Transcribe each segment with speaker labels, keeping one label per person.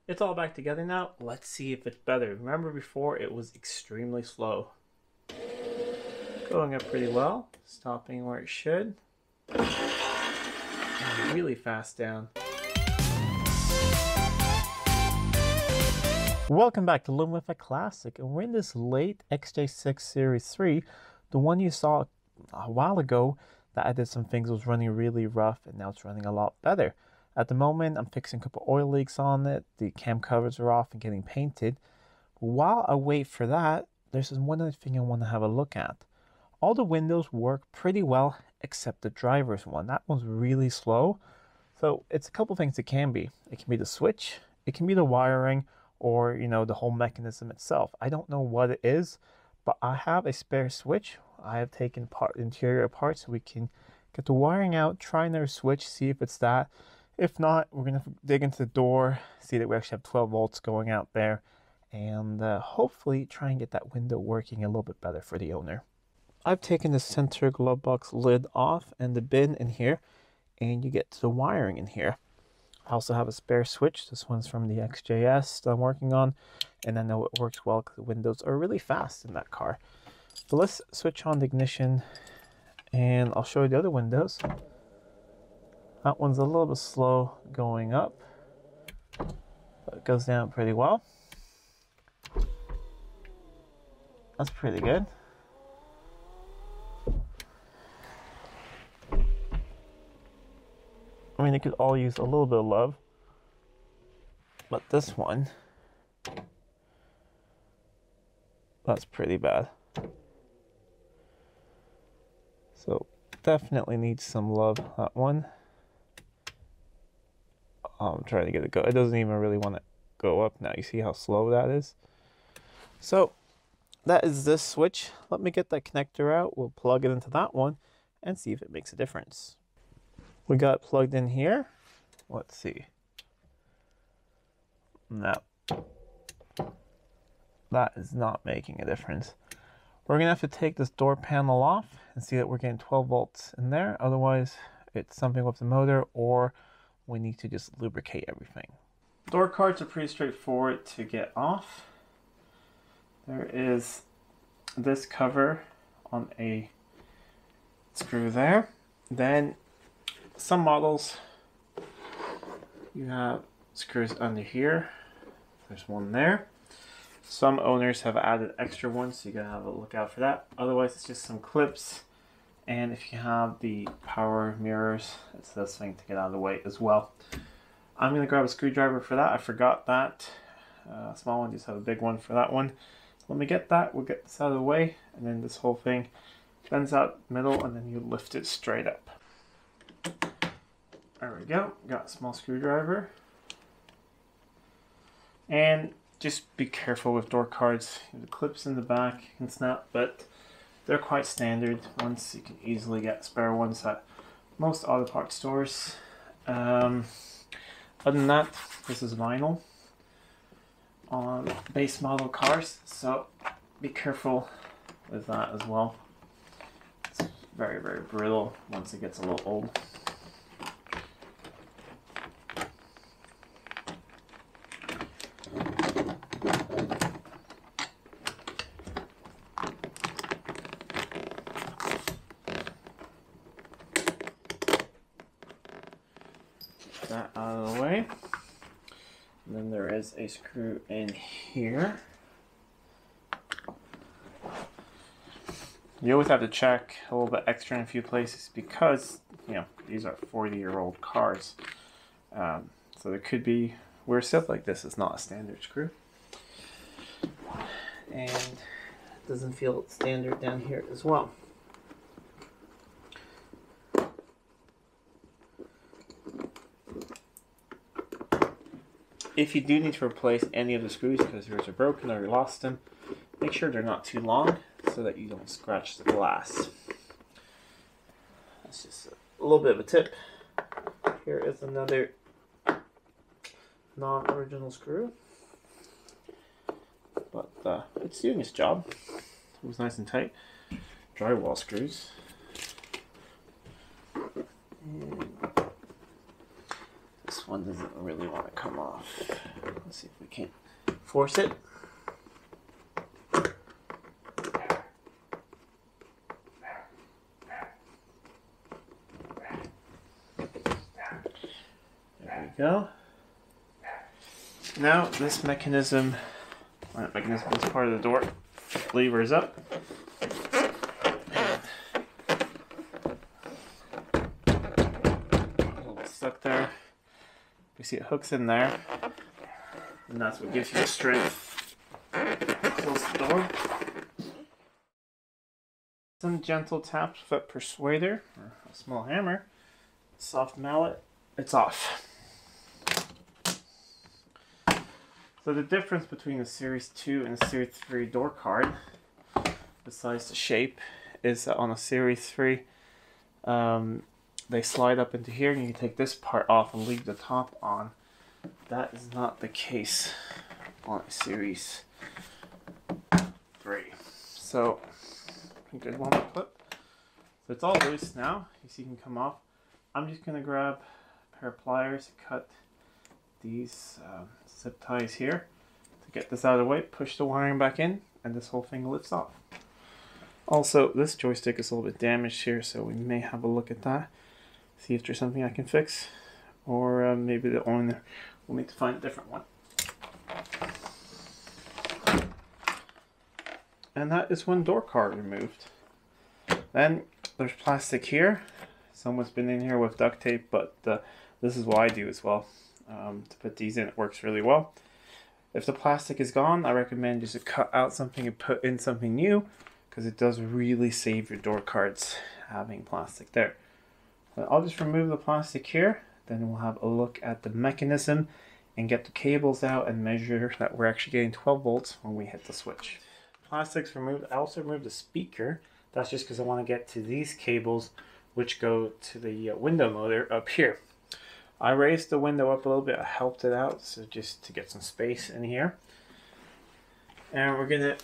Speaker 1: It's all back together now. Let's see if it's better. Remember before it was extremely slow. Going up pretty well. Stopping where it should. And really fast down. Welcome back to Living with a Classic, and we're in this late XJ6 Series 3, the one you saw a while ago that I did some things. It was running really rough, and now it's running a lot better. At the moment, I'm fixing a couple oil leaks on it, the cam covers are off and getting painted. While I wait for that, there's one other thing I want to have a look at. All the windows work pretty well, except the driver's one. That one's really slow. So it's a couple things it can be. It can be the switch, it can be the wiring, or the whole mechanism itself. I don't know what it is, but I have a spare switch. I have taken interior apart so we can get the wiring out, try another switch, see if it's that. If not, we're gonna dig into the door, see that we actually have 12 volts going out there, and hopefully try and get that window working a little bit better for the owner. I've taken the center glove box lid off and the bin in here, and you get to the wiring in here. I also have a spare switch. This one's from the XJ6 that I'm working on, and I know it works well because the windows are really fast in that car. So let's switch on the ignition, and I'll show you the other windows. That one's a little bit slow going up, but it goes down pretty well. That's pretty good. I mean, it could all use a little bit of love, but this one, that's pretty bad. So definitely needs some love, that one. I'm trying to get it go. It doesn't even really want to go up now. You see how slow that is? So that is this switch. Let me get that connector out. We'll plug it into that one and see if it makes a difference. We got it plugged in here. Let's see. No. That is not making a difference. We're going to have to take this door panel off and see that we're getting 12 volts in there. Otherwise, it's something with the motor, or we need to just lubricate everything. Door cards are pretty straightforward to get off. There is this cover on a screw there. Then some models, you have screws under here. There's one there. Some owners have added extra ones, so you gotta have a look out for that. Otherwise, it's just some clips. And if you have the power mirrors, it's this thing to get out of the way as well. I'm gonna grab a screwdriver for that. I forgot that. Small one, just have a big one for that one. Let me get that, we'll get this out of the way, and then this whole thing bends out middle, and then you lift it straight up. There we go, got a small screwdriver. And just be careful with door cards. The clips in the back can snap, but they're quite standard ones. You can easily get spare ones at most auto parts stores. Other than that, this is vinyl on base model cars, so be careful with that as well. It's very, very brittle once it gets a little old. That out of the way. And then there is a screw in here. You always have to check a little bit extra in a few places because, these are 40-year-old cars. So there could be where stuff like this is not a standard screw. And it doesn't feel standard down here as well. If you do need to replace any of the screws because yours are broken or you lost them, make sure they're not too long so that you don't scratch the glass. That's just a little bit of a tip. Here is another non-original screw, but it's doing its job. It was nice and tight. Drywall screws. And this one doesn't really want to come off. Let's see if we can force it. There we go. Now this mechanism, this part of the door, lever is up. A little bit stuck there. You see it hooks in there, and that's what gives you the strength. Close the door. Some gentle taps with a persuader or a small hammer, soft mallet, it's off. So the difference between the Series 2 and the Series 3 door card, besides the shape, is that on a Series 3, they slide up into here and you can take this part off and leave the top on. That is not the case on a Series 3. So, I think there's one more clip. So it's all loose now. You see it can come off. I'm just going to grab a pair of pliers to cut these zip ties here to get this out of the way, push the wiring back in, and this whole thing lifts off. Also, this joystick is a little bit damaged here, so we may have a look at that, see if there's something I can fix, or maybe the owner will need to find a different one. And that is one door card removed. Then there's plastic here. Someone's been in here with duct tape, but this is what I do as well. To put these in, it works really well. If the plastic is gone, I recommend just to cut out something and put in something new, because it does really save your door cards having plastic there. But I'll just remove the plastic here, then we'll have a look at the mechanism and get the cables out and measure that we're actually getting 12 volts when we hit the switch. Plastic's removed. I also removed the speaker. That's just because I want to get to these cables which go to the window motor up here. I raised the window up a little bit, I helped it out, so just to get some space in here. And we're gonna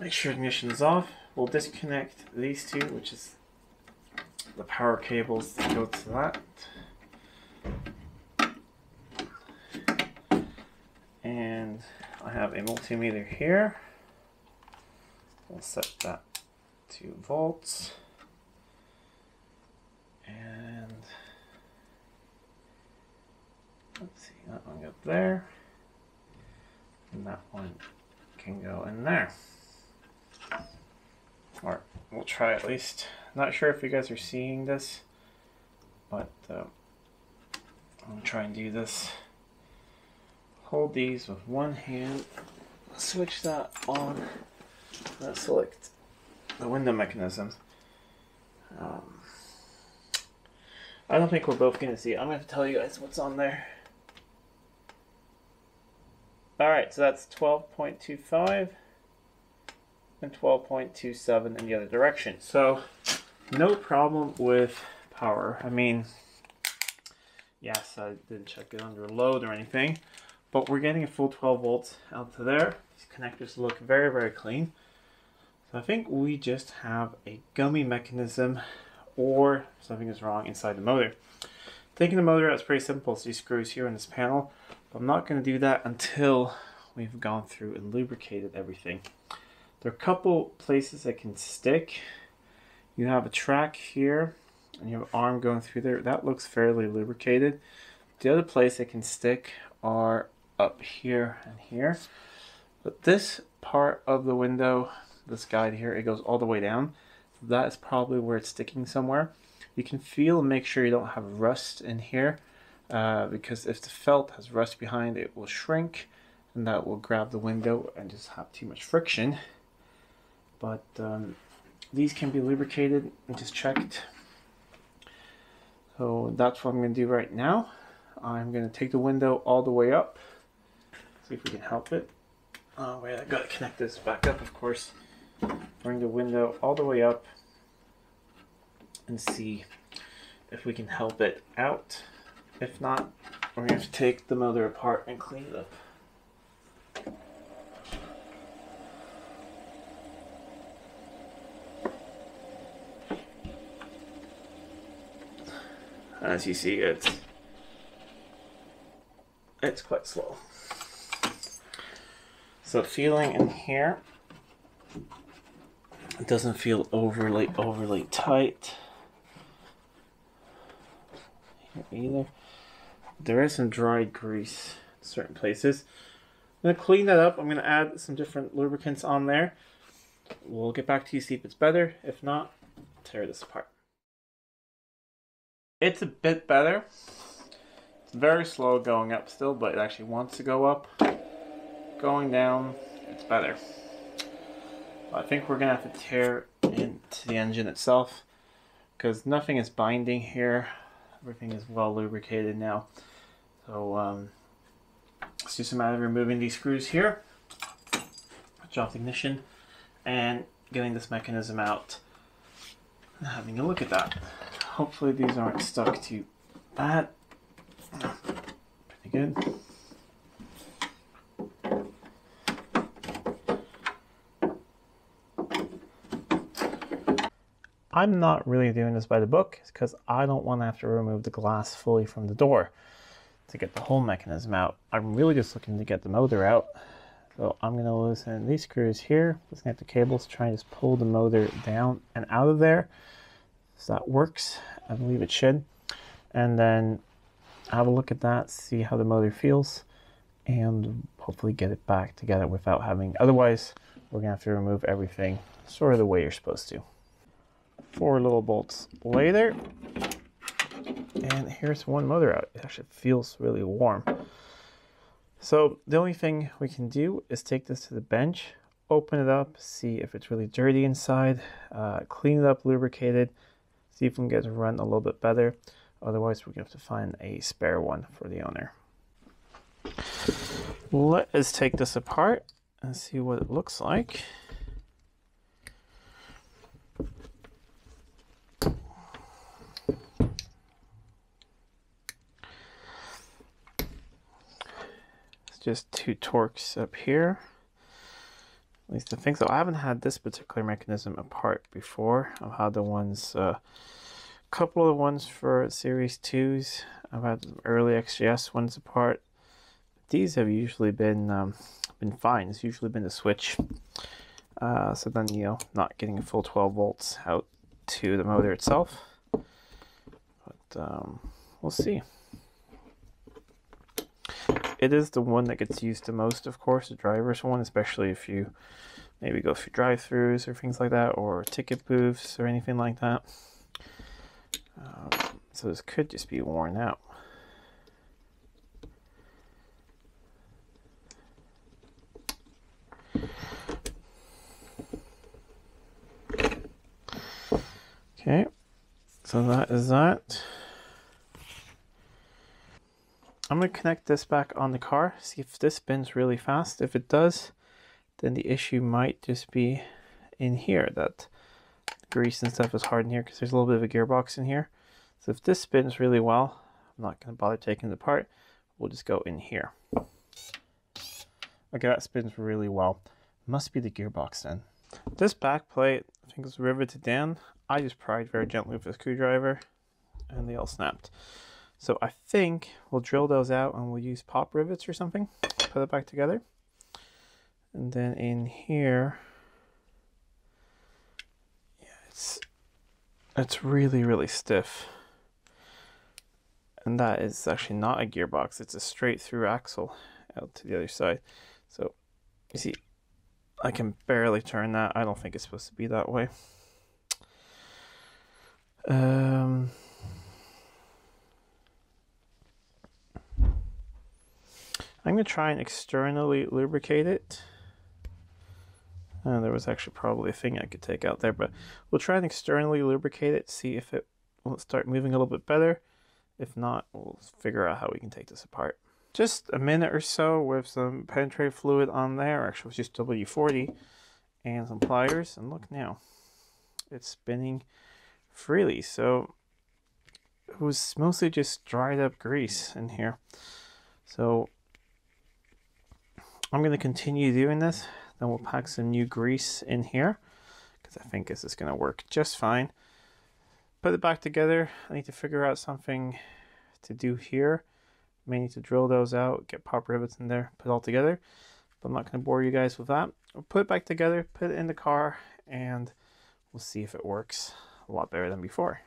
Speaker 1: make sure ignition is off. We'll disconnect these two, which is the power cables that go to that. And I have a multimeter here. We'll set that to volts. And let's see, that one goes there, and that one can go in there. Or we'll try at least. Not sure if you guys are seeing this, but I'm gonna try and do this. Hold these with one hand, switch that on, and select the window mechanism. I don't think we're both gonna see it. I'm gonna have to tell you guys what's on there. Alright, so that's 12.25 and 12.27 in the other direction. So, no problem with power. I mean, yes, I didn't check it under load or anything, but we're getting a full 12 volts out to there. These connectors look very, very clean. So I think we just have a gummy mechanism or something is wrong inside the motor. Taking the motor out is pretty simple. It's these screws here in this panel. But I'm not going to do that until we've gone through and lubricated everything. There are a couple places that can stick. You have a track here, and you have an arm going through there. That looks fairly lubricated. The other place that can stick are up here and here. But this part of the window, this guide here, it goes all the way down. So that is probably where it's sticking somewhere. You can feel and make sure you don't have rust in here. Because if the felt has rust behind it, will shrink and that will grab the window and just have too much friction. But these can be lubricated and just checked. So that's what I'm going to do right now. I'm going to take the window all the way up, see if we can help it. Oh wait, I got to connect this back up, of course. Bring the window all the way up and see if we can help it out. If not, we're going to have to take the motor apart and clean it up. As you see, it's it's quite slow. So feeling in here, it doesn't feel overly tight here either. There is some dried grease in certain places. I'm going to clean that up. I'm going to add some different lubricants on there. We'll get back to you, see if it's better. If not, tear this apart. It's a bit better. It's very slow going up still, but it actually wants to go up. Going down, it's better. I think we're going to have to tear into the engine itself because nothing is binding here. Everything is well lubricated now. So it's just a matter of removing these screws here, switch off the ignition, and getting this mechanism out and having a look at that. Hopefully these aren't stuck too bad. Pretty good. I'm not really doing this by the book because I don't want to have to remove the glass fully from the door to get the whole mechanism out. I'm really just looking to get the motor out. So I'm going to loosen these screws here, loosen at the cables, try and just pull the motor down and out of there. So that works. I believe it should. And then have a look at that, see how the motor feels, and hopefully get it back together without having, otherwise we're going to have to remove everything sort of the way you're supposed to. 4 little bolts later, and here's one motor out. It actually feels really warm. So the only thing we can do is take this to the bench, open it up, see if it's really dirty inside, clean it up, lubricate it, see if we can get it to run a little bit better. Otherwise, we're going to have to find a spare one for the owner. Let us take this apart and see what it looks like. Just 2 torques up here. At least I think so. I haven't had this particular mechanism apart before. I've had the ones, a couple of the ones for Series 2s. I've had some early XJS ones apart. These have usually been fine. It's usually been the switch. So then, you know, not getting a full 12 volts out to the motor itself. But we'll see. It is the one that gets used the most, of course, the driver's one, especially if you maybe go through drive-thrus or things like that, or ticket booths or anything like that. So this could just be worn out. Okay, so that is that. I'm going to connect this back on the car, see if this spins really fast. If it does, then the issue might just be in here, that grease and stuff is hard in here because there's a little bit of a gearbox in here. So if this spins really well, I'm not going to bother taking it apart. We'll just go in here. Okay, that spins really well. Must be the gearbox then. This back plate, I think it's riveted down. I just pried very gently with a screwdriver and they all snapped. So I think we'll drill those out and we'll use pop rivets or something, put it back together. And then in here, yeah, it's really, really stiff. And that is actually not a gearbox, it's a straight through axle out to the other side. So you see, I can barely turn that. I don't think it's supposed to be that way. I'm going to try and externally lubricate it. There was actually probably a thing I could take out there, but we'll try and externally lubricate it, see if it will start moving a little bit better. If not, we'll figure out how we can take this apart. Just a minute or so with some penetrative fluid on there, actually it was just W40, and some pliers, and look now, it's spinning freely. So it was mostly just dried up grease in here. So I'm going to continue doing this, then we'll pack some new grease in here because I think this is going to work just fine. Put it back together. I need to figure out something to do here may need to drill those out, get pop rivets in there, put it all together. But I'm not going to bore you guys with that. I'll put it back together, put it in the car, and we'll see if it works a lot better than before.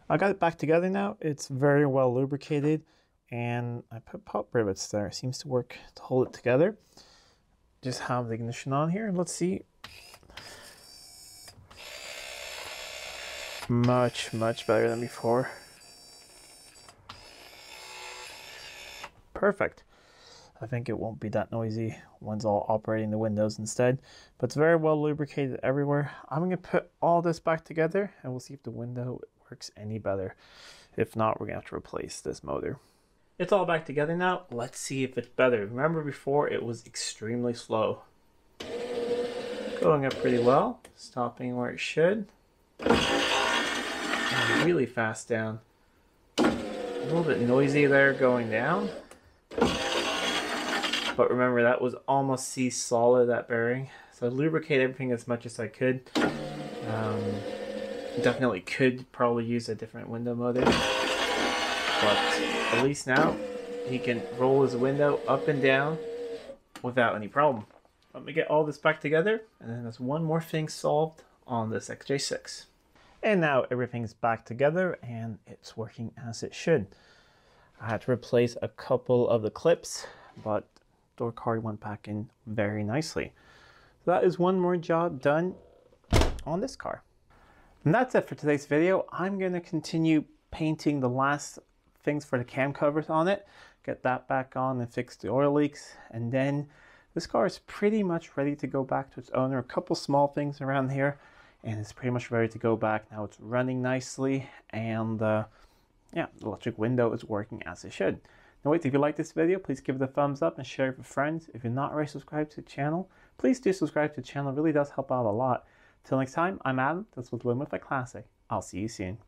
Speaker 1: I got it back together now. It's very well lubricated, and I put pop rivets there. It seems to work to hold it together. Just have the ignition on here, and let's see. Much better than before. Perfect. I think it won't be that noisy once all operating the windows instead, but it's very well lubricated everywhere. I'm going to put all this back together and we'll see if the window works any better. If not, we're going to have to replace this motor. It's all back together now. Let's see if it's better. Remember before it was extremely slow. Going up pretty well, stopping where it should. And really fast down. A little bit noisy there going down. But remember, that was almost C-solid, that bearing. So I lubricate everything as much as I could. Definitely could probably use a different window motor. But at least now, he can roll his window up and down without any problem. Let me get all this back together, and then there's one more thing solved on this XJ6. And now everything's back together, and it's working as it should. I had to replace a couple of the clips, but door card went back in very nicely. So that is one more job done on this car. And that's it for today's video. I'm going to continue painting the last things for the cam covers on it, get that back on and fix the oil leaks, and then this car is pretty much ready to go back to its owner. A couple small things around here, and it's pretty much ready to go back. Now it's running nicely, and yeah, the electric window is working as it should. Now wait, if you like this video, please give it a thumbs up and share it with friends. If you're not already subscribed to the channel, please do subscribe to the channel. It really does help out a lot. Till next time, I'm Adam. This was Living with a Classic. I'll see you soon.